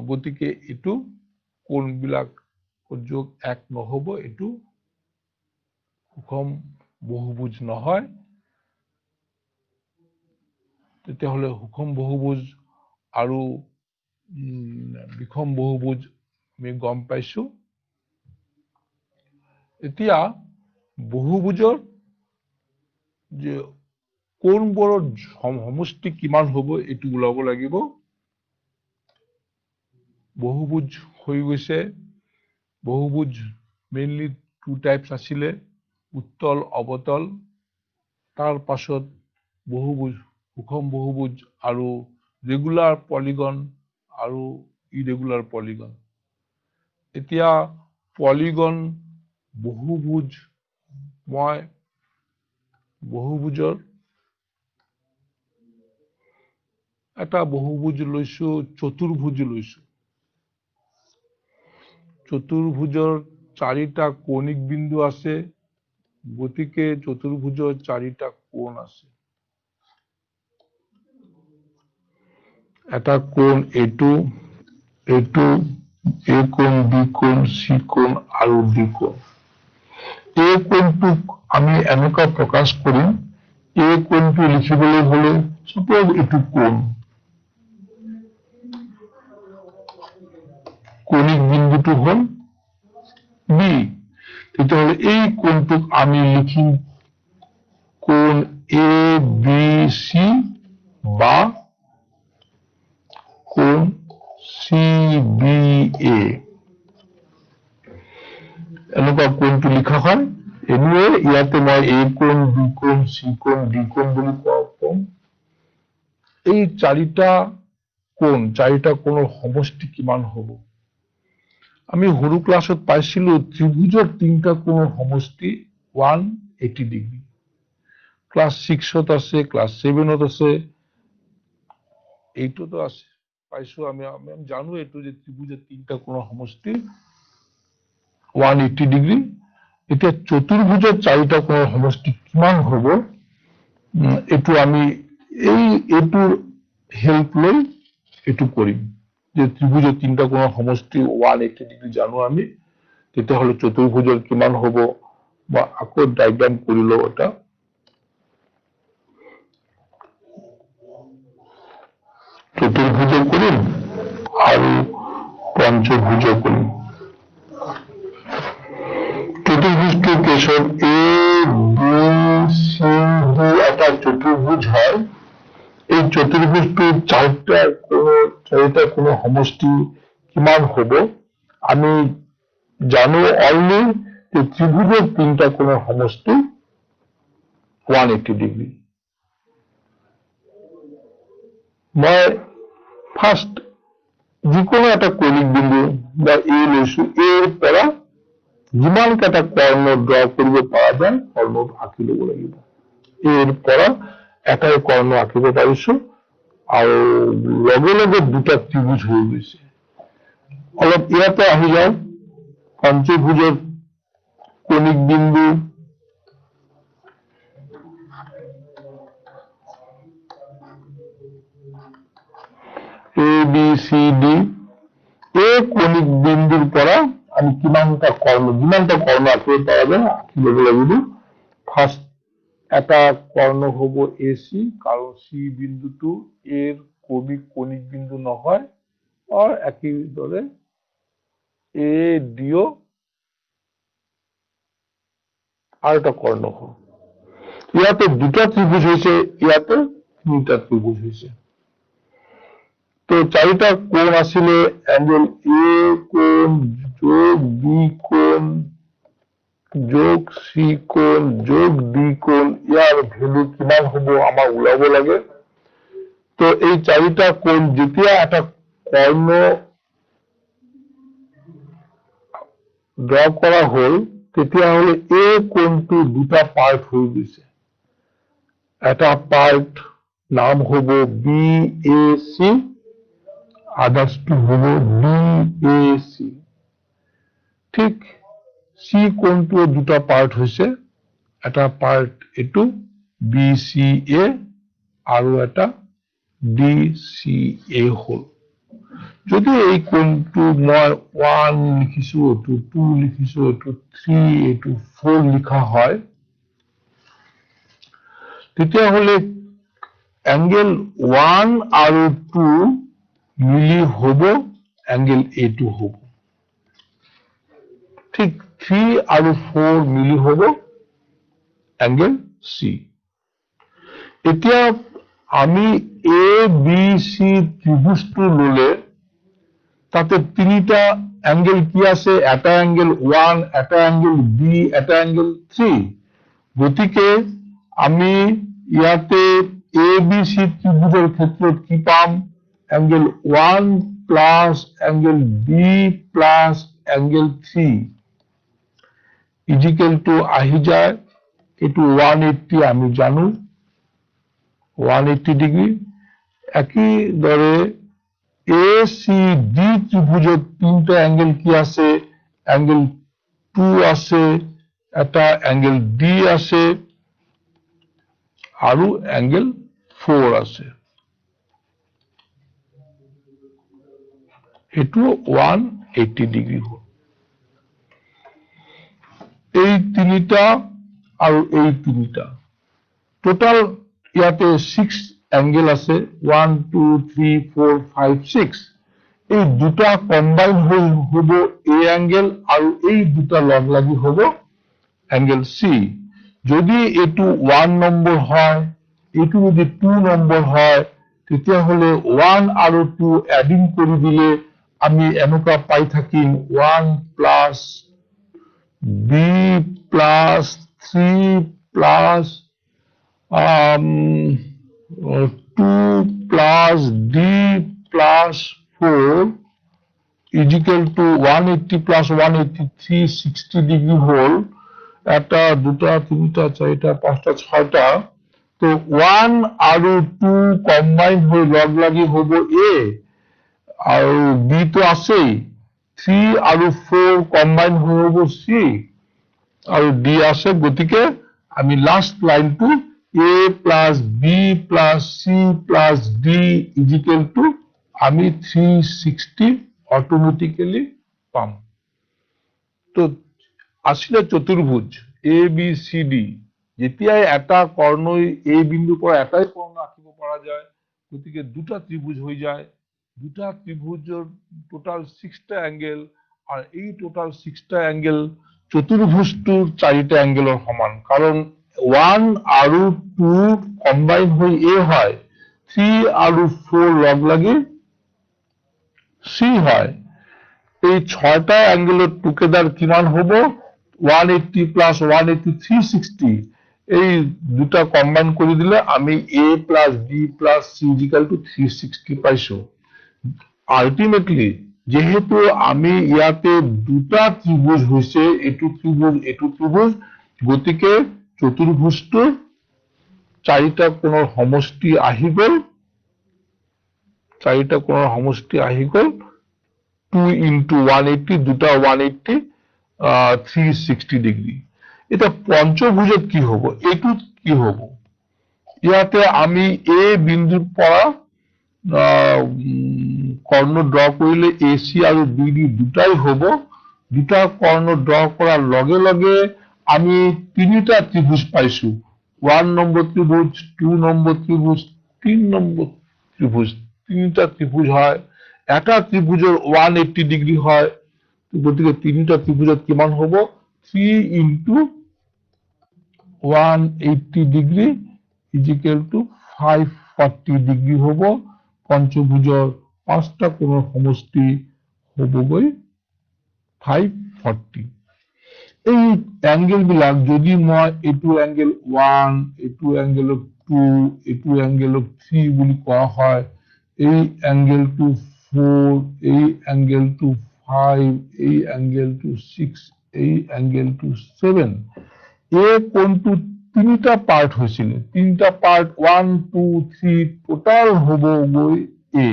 গতিকে এটো কোণবিলাক যোগ এক নহব, এটো সুষম বহুভুজ নহয়। তেতিয়াহলে সুষম বহুভুজ আৰু বিষম বহুভুজ আমি গম পাইছো। এতিয়া বহুভুজৰ যে কোণবোৰৰ সমষ্টি কিমান হব এটো ওলাব লাগিব। বহুভুজ হৈ গৈছে। বহুভুজ মেইনলি টু টাইপস আছিলে, উত্তল, অবতল। তাৰ পাছত বহুভুজ, সুষম বহুভুজ আৰু ৰেগুলাৰ পলিগন আৰু ইৰেগুলাৰ পলিগন। এতিয়া পলিগন বহুভুজ, মই বহুভুজৰ এটা বহুভুজ লৈছো, চতুৰ্ভুজ লৈছো। চতুৰ্ভুজৰ 4টা কৌণিক বিন্দু আছে, গতিকে চতুৰ্ভুজৰ 4টা কোণ আছে। এটা কোণ এটো, এটো, এ কোণ, বি কোণ, সি কোণ আৰু ডি কোণ। এই কোণটোক আমি এনেকুৱা প্ৰকাশ কৰিম, এই কোণটো লিখিবলৈ হলে suppose এটো কোণ, কৌণিক বিন্দুটো হল বি। তেতিয়াহ'লে এই কোণটোক আমি লিখিম কোণ ABC বা কোণ CBA এনেকুৱা কোণটো লিখা হয়। এনিৱে ইয়াতে মই A কোণ, B কোণ, C কোণ, D কোণ বুলি কম। এই চাৰিটা কোণৰ সমষ্টি কিমান হ'ব? আমি সৰু ক্লাছত পাইছিলো ত্ৰিভুজৰ তিনিটা কোণৰ সমষ্টি 180 ডিগ্ৰী। ক্লাছ 6ত আছে, ক্লাছ 7ত আছে, 8তো আছে, পাইছো আমি জানো এইটো যে ত্ৰিভুজৰ তিনিটা কোণৰ সমষ্টি 180 ডিগ্ৰী। এতিয়া চতুৰ্ভুজৰ চাৰিটা কোণৰ সমষ্টি কিমান হ'ব এইটো আমি এইটোৰ হেল্প লৈ এইটো কৰিম। যে ত্ৰিভুজৰ তিনিটা কোণৰ সমষ্টি 180 ডিগ্ৰী জানো আমি, তেতিয়াহ'লে চতুৰ্ভুজৰ কিমান হ'ব বা আকৌ ডায়াগ্ৰাম কৰি লওঁ এটা। চতুৰ্ভুজ কৰিম আৰু পঞ্চভুজ কৰিম। চতুৰ্ভুজটোৰ কেছত ABCD এটা চতুৰ্ভুজ হয়। এই চতুৰ্ভুজটোৰ চাৰিটা কোণৰ সমষ্টি কিমান হ'ব? আমি জানো অলৰেডি যে ত্ৰিভুজৰ তিনিটা কোণৰ সমষ্টি 180 ডিগ্ৰী। মই ফাৰ্ষ্ট যিকোনো এটা কৌণিক বিন্দু বা A লৈছো, এৰ পৰা যিমান কেইটা কৰ্ণ ড্ৰ কৰিব পৰা যায় কৰ্ণ আঁকি ল'ব লাগিব। এৰ পৰা এটাই কৰ্ণ আঁকিব পাৰিছো আৰু লগে লগে দুটা ত্ৰিভুজ হৈ গৈছে। অলপ ইয়াতে আহি যাওঁ, পঞ্চভুজৰ কৌণিক বিন্দু ABCD, এই কৌণিক বিন্দুৰ পৰা আমি যিমানটা কৰ্ণ আঁকিব পৰা যায় আঁকি ল'ব লাগিব। ফাৰ্ষ্ট এটা কৰ্ণ হ'ব AC, কাৰণ C বিন্দুটো এৰ কৌণিক বিন্দু নহয়, আৰু একেদৰে ADও আৰু এটা কৰ্ণ হ'ব। ইয়াতে দুটা ত্ৰিভুজ হৈছে, ইয়াতে তিনিটা ত্ৰিভুজ হৈছে। তো চাৰিটা কোণ আছিলে এংগেল A কোণ যোগ B কোণ যোগ C কোণ যোগ D কোণ, ইয়াৰ ভেলু কিমান হ'ব আমাৰ ওলাব লাগে। তো এই চাৰিটা কোণ যেতিয়া এটা কৰ্ণ ড্ৰ কৰা হ'ল, তেতিয়াহ'লে এই কোণটো দুটা পাৰ্ট হৈ গৈছে। এটা পাৰ্ট নাম হ'ব BAC, আদাৰ্সটো হ'ব DAC। ঠিক C কোণটো দুটা পাৰ্ট হৈছে, এটা পাৰ্ট এইটো BCA আৰু এটা DCA হ'ল। যদি এই কোণটো মই 1 লিখিছো, এইটো 2 লিখিছো, এইটো 3, এইটো 4 লিখা হয়, তেতিয়াহ'লে এংগেল 1 আৰু 2 মিলি হ'ব এংগেল A2 হ'ব। ঠিক 3 আৰু 4 মিলি হ'ব এংগেল C। এতিয়া আমি ABC ত্ৰিভুজটো ল'লে তাতে তিনিটা এংগেল কি আছে? এটা এংগেল 1, এটা এংগেল B, এটা এংগেল 3। গতিকে আমি ইয়াতে ABC ত্ৰিভুজৰ ক্ষেত্ৰত কি পাম? Angle 1 plus angle B plus angle 3 equal to আহি যায়, এইটো 180 আমি জানো, 180 ডিগ্ৰী। একইদৰে ACD ত্রিভুজের তিনটা অ্যাঙ্গেল কি আছে? অ্যাঙ্গেল 2 আছে, এটা অ্যাঙ্গেল D আছে, আৰু অ্যাঙ্গেল 4 আছে। এটো 180 ডিগ্ৰী হ'ল। এই তিনিটা আৰু এই তিনিটা টোটাল ইয়াতে 6 অ্যাঙ্গেল আছে, 1 2 3 4 5 6। এই দুটা কম্বাইন হৈ হ'ব A অ্যাঙ্গেল, আৰু এই দুটা লগ লাগি হ'ব অ্যাঙ্গেল সি। যদি এইটো 1 নম্বৰ হয়, এইটো যদি 2 নম্বৰ হয়, তেতিয়াহ'লে 1 আৰু 2 এডিং কৰি দিলে আমি এনেকুৱা পাই থাকিম 1 plus b plus 3 plus 2 plus d plus 4 is equal to 180 plus 183 60 degree হোল। একটা, দুটা, তিনটা, চারটা, পাঁচটা, ছয়টা। তো 1 আৰু 2 কম্বাইন হৈ লগ লাগি হ'ব a, আৰু b তো আছেই, 3 আৰু 4 কম্বাইন হৈ হ'ব c, আৰু d আছে। গতিকে আমি লাস্ট লাইনটো a plus b plus c plus d is equal to আমি 360 অটোমেটিক্যালি পাম। তো আসলে চতুর্ভুজ এ বি সি ডি, যেতিয়াই এটা কৰ্ণই এই বিন্দুৰ পৰা এটাই কৰ্ণ আঁকিব পৰা যায়, গতিকে দুটা ত্ৰিভুজ হৈ যায়। দুটা ত্ৰিভুজৰ টোটাল 6টা এঙ্গেল, আৰ এই টোটাল 6টা এঙ্গেল চতুৰ্ভুজটোৰ 4টা এঙ্গেলৰ সমান, কাৰণ 1 আৰু 2 কম্বাইন হৈ এ হয়, 3 আৰু 4 লগ লাগি সি হয়। এই 6টা অ্যাঙ্গেলের টুগেদার কিমান হব? 180 প্লাস 180 360। এই দুটা কম্বাইন করে দিলে আমি a plus b plus c equal to 360 পাইছো। আলটিমেটলি যেহেতু আমি ইয়াতে দুটা ত্রিভুজ হইছে, এটু ত্রিভুজ, গতিকে চতুর্ভুজটো 4টা কোণৰ সমষ্টি আহি গ'ল, 4টা কোণৰ সমষ্টি আহি গ'ল 2 into 180, দুটা 180, 360 ডিগ্রি। এটা পঞ্চভুজত কি হব? এইটো কি হব? ইয়াতে আমি এ বিন্দুৰ পৰা কৰ্ণ ড্ৰ কৰিলে এসি আৰু বিডি দুটাই হব। দুটা কৰ্ণ ড্ৰ কৰাৰ লগে লগে আমি তিনিটা ত্ৰিভুজ পাইছো। 1 নম্বৰ ত্ৰিভুজ, 2 নম্বৰ ত্ৰিভুজ, 3 নম্বৰ ত্রিভুজ। তিনিটা ত্রিভুজ হয়। এটা ত্রিভুজের 180 ডিগ্রি হয়, গতিকে তিনিটা ত্রিভুজত কিমান হব? 3 into 180 degree is equal to 540 degree হব। পঞ্চভুজৰ 5টা কোণৰ সমষ্টি হবগৈ 540। এই অ্যাঙ্গেল বিলাক যদি মই এইটো অ্যাঙ্গেল 1, এইটো অ্যাঙ্গেল 2, এইটো অ্যাঙ্গেল 3 বুলি কোৱা হয়, এই অ্যাঙ্গেল 4, এই অ্যাঙ্গেল 5, এই অ্যাঙ্গেল 6, এই অ্যাঙ্গেল 7, এই কোণটো তিনিটা পার্ট হয়েছিল, তিনটা পার্ট 1, 2, 3 টোটাল হব গৈ এ।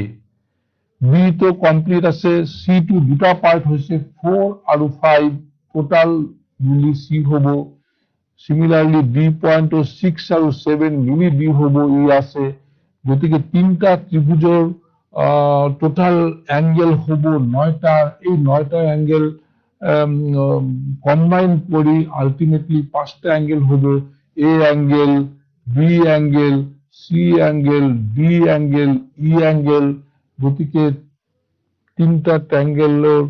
বি তো কমপ্লিট আছে, সি টু দুটা পার্ট হয়েছে 4 আৰু 5 টোটাল মিলি সি হব। সিমিলাৰলি বি পয়েন্ট 6 আৰু 7 মিলি বি হব, ই আছে। গতিকে তিনটা ত্ৰিভুজৰ টোটাল অ্যাঙ্গেল হব 9টা। এই 9টা অ্যাঙ্গেল কম্বাইন কৰি আলটিমেটলি 5টা অ্যাঙ্গেল হব, A angle, B angle, C angle, D angle, E angle. গতিকে তিনটা ট্রায়াঙ্গেলের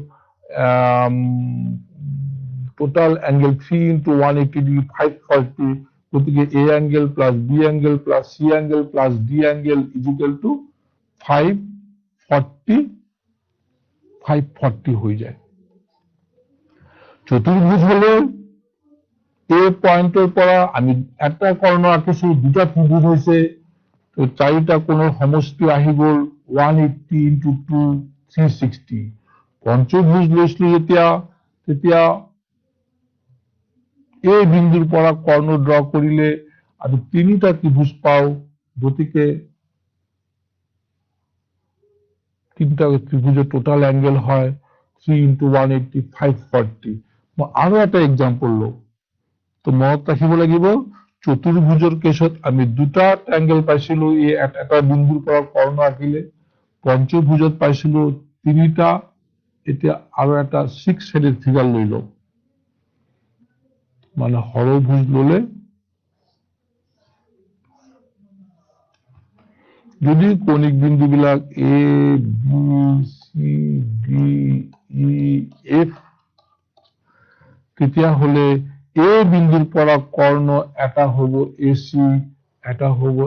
টোটাল অ্যাঙ্গেল 3 into 180 ডিগ্রি 540। গতিকে A angle plus B angle plus C angle plus D angle is equal to 540 হয়ে যায়। চতুর্ভুজ হলে এ পয়েন্টের পৰা আমি একটা কৰ্ণ আঁকিছো, দুটা ত্ৰিভুজ হয়েছে, তো 4টা কোণৰ সমষ্টি আহি গ'ল 180 into 2 360। পঞ্চভুজ লৈছিলো তেতিয়া এই বিন্দুৰ পৰা কৰ্ণ ড্ৰ কৰিলে আমি তিনিটা ত্ৰিভুজ পাও। গতিকে তিনটা ত্ৰিভুজেৰ টোটাল অ্যাঙ্গেল হয় 3 into 180 540। মই আৰু এটা এক্সাম্পল লওঁ। তো মনত ৰাখিব লাগিব, চতুৰ্ভুজৰ কেছত আমি দুটা ট্ৰায়াঙ্গেল পাইছিলো, এটা বিন্দুৰ পৰা কৰ্ণ আঁকিলে। পঞ্চভুজত পাইছিলো তিনিটা। এতিয়া আৰু এটা 6 হেডেড ফিগাৰ লৈ লওঁ, মানে হৰভুজ ললে যদি কৌণিক বিন্দু বিলাক A B C D E F, তেতিয়াহলে এ বিন্দুৰ পৰা কৰ্ণ এটা হ'ব AC, এটা হ'ব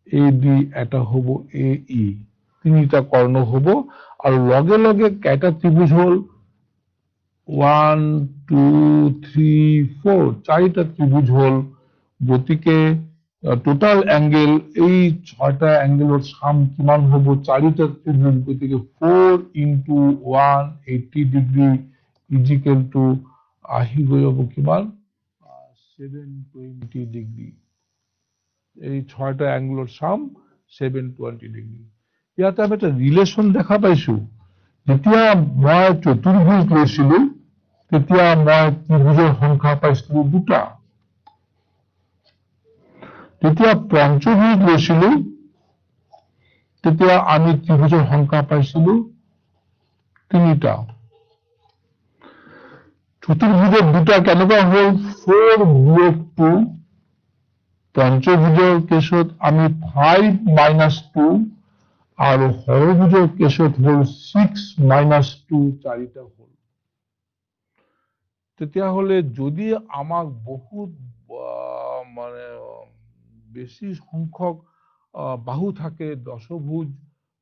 AD, এটা হ'ব AE, তিনিটা কৰ্ণ হ'ব আৰু লগে লগে কেইটা ত্ৰিভুজ হ'ল 1 2 3 4 চাৰিটা ত্ৰিভুজ হ'ল গতিকে টোটাল এঙ্গেল এই ছয়টা এঙ্গেলৰ সাম কিমান হ'ব চাৰিটা ত্ৰিভুজ গতিকে 4 into 180 degree is equal to আহি গৈ হ'ব কিমান 720 ডিগ্ৰী এই ছয়টা এঙ্গেলৰ সাম 720 ডিগ্ৰী ইয়াতে আমি এটা ৰিলেশন দেখা পাইছো যেতিয়া মই চতুৰ্ভুজ লৈছিলো তেতিয়া মই ত্ৰিভুজৰ সংখ্যা পাইছিলো দুটা যেতিয়া পঞ্চভুজ লৈছিলো তেতিয়া আমি ত্ৰিভুজৰ সংখ্যা পাইছিলো তিনিটা চতুৰ্ভুজৰ দুটা কেনেকুৱা হ'ল 4 বিয়োগ 2 পঞ্চভুজৰ কেছত আমি 5 minus 2 আৰু হৰভুজৰ কেছত হ'ল 6 minus 2 চাৰিটা হ'ল তেতিয়াহ'লে যদি আমাক বহুত মানে বেছি সংখ্যক বাহু থাকে দশভুজ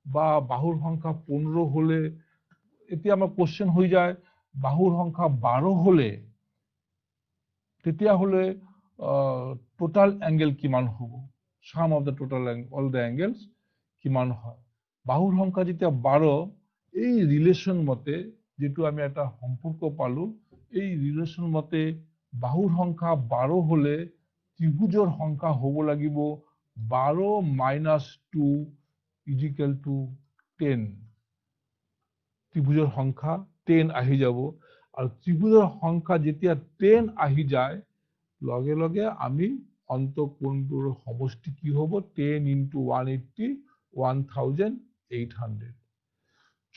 বা বাহুৰ সংখ্যা 15 হলে এতিয়া আমাৰ কোশ্চেন হৈ যায় বাহুৰ সংখ্যা 12 হলে তেতিয়াহ'লে টোটাল এঙ্গেল কিমান হ'ব sum of the total all the angles কিমান হয় বাহুৰ সংখ্যা যেতিয়া 12 এই ৰিলেশন মতে যেটো আমি এটা সম্পৰ্ক পালো এই ৰিলেশন মতে বাহুৰ সংখ্যা 12 হলে ত্ৰিভুজৰ সংখ্যা হ'ব লাগিব 12 minus 2 is equal to 10 ত্ৰিভুজৰ সংখ্যা 10 আহি যাব আৰু ত্ৰিভুজৰ সংখ্যা যেতিয়া 10 আহি যায় লগে লগে আমি অন্তঃকোণবোৰৰ সমষ্টি কি হ'ব 10 into 180 1800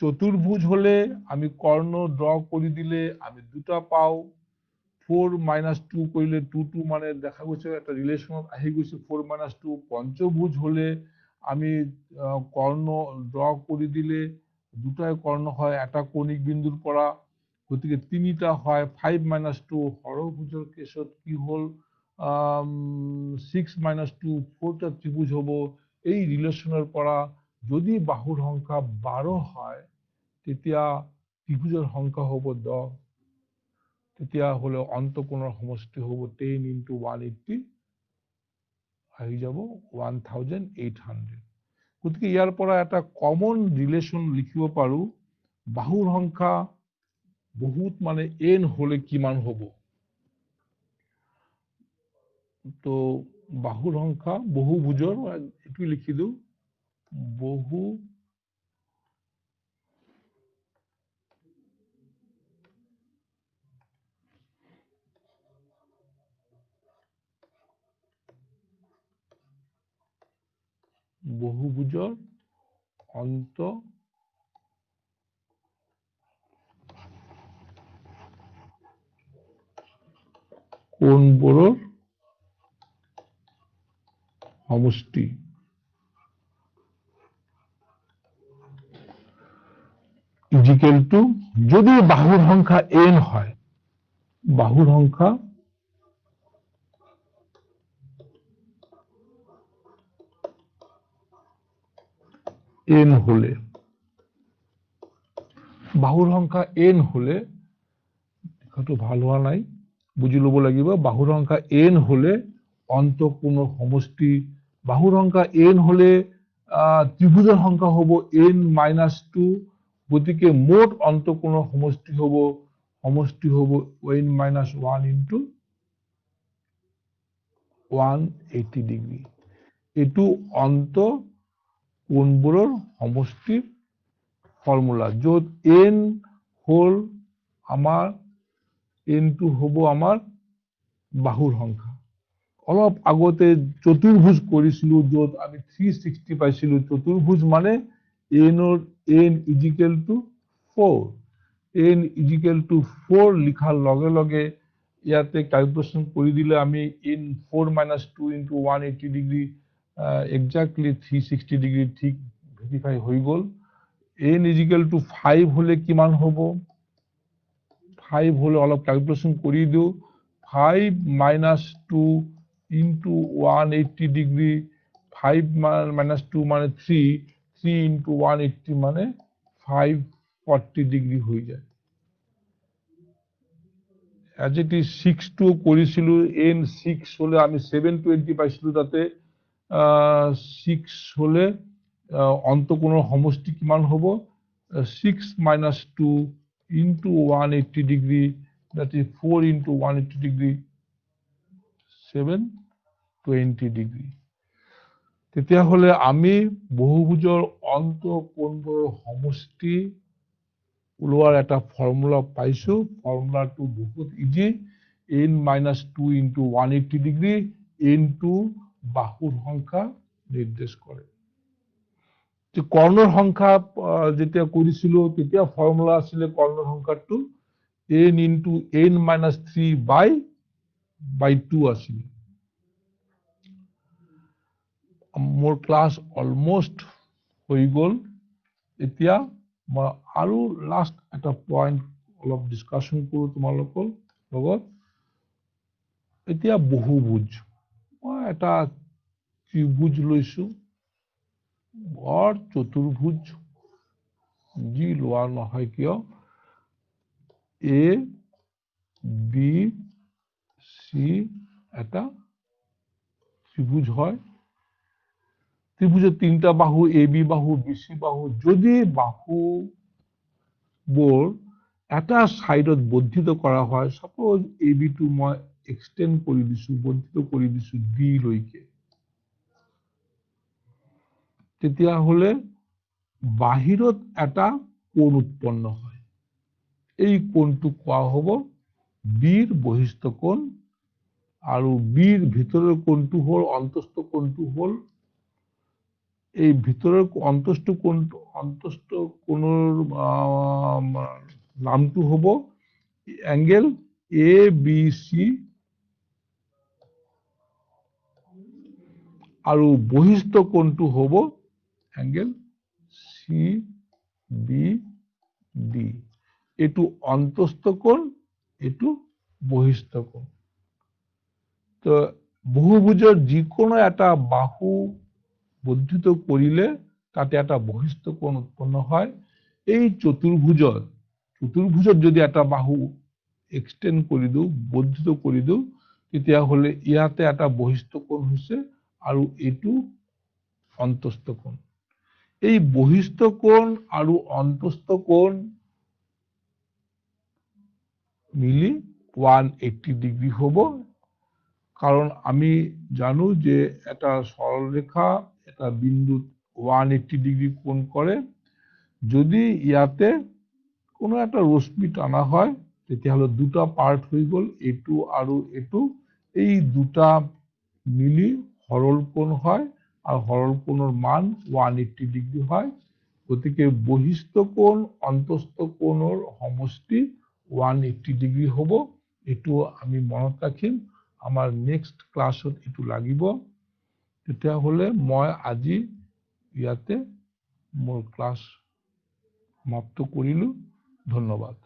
চতুর্ভুজ হলে আমি কর্ণ ড্র করে দিলে আমি দুটা পাও 4 minus 2 করলে 2 2 মানে দেখা গৈছে একটা রিলেশনত আহি গৈছে 4 minus 2 পঞ্চভুজ হলে আমি কর্ণ ড্র করে দিলে দুটাই কর্ণ হয় এটা কোণিক বিন্দুৰ পৰা গতিকে তিনিটা হয় 5 minus 2 হৰভুজৰ কেছত কি হল 6 minus 2 4টা ত্ৰিভুজ হ'ব এই ৰিলেশনৰ পৰা যদি বাহুৰ সংখ্যা 12 হয় তেতিয়া ত্ৰিভুজৰ সংখ্যা হ'ব 10 তেতিয়া হলে অন্তঃকোণৰ সমষ্টি হ'ব 10 into 180 আহি যাব 1800 গতিকে ইয়াৰ পৰা এটা কমন ৰিলেশন লিখিব পাৰো বাহুৰ সংখ্যা বহুত মানে n হলে কিমান হ'ব তো বাহুৰ সংখ্যা বহুভুজৰ এটো লিখি দিও বহুভুজৰ অন্তঃকোণবোৰৰ সমষ্টি ইজিক্যাল টু যদি বাহুৰ সংখ্যা n হয় বাহুৰ সংখ্যা n হলে বাহুৰ সংখ্যা n হলে এটো ভাল হোৱা নাই বুজি লব লাগিব বাহুৰ সংখ্যা n হলে অন্তঃকোণৰ সমষ্টি বাহুৰ সংখ্যা n হলে ত্ৰিভুজৰ সংখ্যা হ'ব n minus 2 গতিকে মোট অন্তঃকোণৰ সমষ্টি হ'ব n minus 1 into 180 ডিগ্ৰী এটো অন্তঃকোণবোৰৰ সমষ্টিৰ ফৰ্মুলা য'ত n হল আমাৰ n টো হ'ব আমাৰ বাহুৰ সংখ্যা অলপ আগতে চতুৰ্ভুজ কৰিছিলো য'ত আমি 360 পাইছিলো চতুৰ্ভুজ মানে n is equal to 4 n is equal to 4 লিখাৰ লগে লগে ইয়াতে ক্যালকুলেশন কৰি দিলে আমি n 4 minus 2 into 180 degree exactly 360 degree ঠিক ভেৰিফাই হৈ গল n is equal to 5 হলে কিমান হ'ব 5 হলে অলপ ক্যালকুলেশন কৰি দিও 5 minus 2 into 180 degree 5 minus 2 মানে 3 3 into 180 মানে 540 ডিগ্রি হয়ে যায় as it is 6 2 করেছিল n 6 হলে আমি 720 পাইছিল তাতে 6 হলে অন্তঃকোণৰ সমষ্টি কিমান হ'ব 6 minus 2 into 180 degree that is 4 into 180 degree 720 degree তেতিয়া হলে আমি বহুভুজৰ অন্তঃকোণবোৰৰ সমষ্টি ওলোৱাৰ এটা ফৰ্মুলা পাইছো ফৰ্মুলাটো বহুত easy n minus 2 into 180 degree into বাহুৰ সংখ্যা নিৰ্দেশ কৰে যে কৰ্ণৰ সংখ্যা যেতিয়া কৰিছিলো তেতিয়া ফৰ্মুলা আছিল কৰ্ণৰ সংখ্যাটো n into n minus 3 by 2 আছিল মোৰ ক্লাস অলমোস্ট হৈ গল এতিয়া মই আৰু লাষ্ট এটা পইণ্ট অলপ ডিসকাশন কৰো তোমালোকৰ লগত এতিয়া বহুভুজ মই এটা ত্ৰিভুজ লৈছো और চতুৰ্ভুজ যি লোৱা নহয় কিয় এ বি সি এটা ত্রিভুজ হয় ত্রিভুজের তিনটা বাহু এ বি বাহু বি সি বাহু যদি বাহু বোৰ এটা সাইডত বৰ্ধিত কৰা হয় সাপোজ এ বি টু মই এক্সটেন্ড কৰি দিছো বৰ্ধিত কৰি দিছো ডি লৈকে তেতিয়া হলে বাহিৰত এটা কোণ উৎপন্ন হয় এই কোণটো কোৱা হ'ব বিৰ বহিস্থ কোণ আৰু বিৰ ভিতৰৰ কোণটো হ'ল অন্তস্থ কোণটো হ'ল এই ভিতৰৰ অন্তস্থ কোণৰ নামটো হ'ব এংগেল এ বি সি আৰু বহিস্থ কোণটো হ'ব এংগেল সি বি ডি এটো অন্তস্থ কোণ এটো বহিস্থ কোণ তো বহুভুজৰ যিকোনো এটা বাহু বৰ্ধিত কৰিলে তাতে এটা বহিস্থ কোণ উৎপন্ন হয় এই চতুৰ্ভুজত যদি এটা বাহু এক্সটেন্ড কৰি দিও বৰ্ধিত কৰি দিও তেতিয়া হলে ইয়াতে এটা বহিস্থ কোণ হৈছে আৰু এটো অন্তস্থ কোণ এই বহিস্থ কোণ আৰু অন্তস্থ কোণ মিলি 180 ডিগ্ৰী হ'ব কারণ আমি জানো যে এটা সরলরেখা এটা বিন্দুত 180 ডিগ্রি কোণ করে যদি ইয়াতে কোনো একটা রশ্মি টানা হয় তেতিয়া হলে দুটা পার্ট হৈ গল এটু আৰু এটু এই দুটা মিলি সৰল কোণ হয় আৰ সৰল কোণৰ মান 180 ডিগ্ৰি হয় গতিকে বহিস্থ কোণ অন্তস্থ কোণৰ সমষ্টি 180 ডিগ্ৰি হ'ব এটু আমি মনত ৰাখিম আমাৰ নেক্সট ক্লাসত এটু লাগিব তেতিয়া হলে মই আজি ইয়াতে মোৰ ক্লাস সমাপ্ত কৰিলো ধন্যবাদ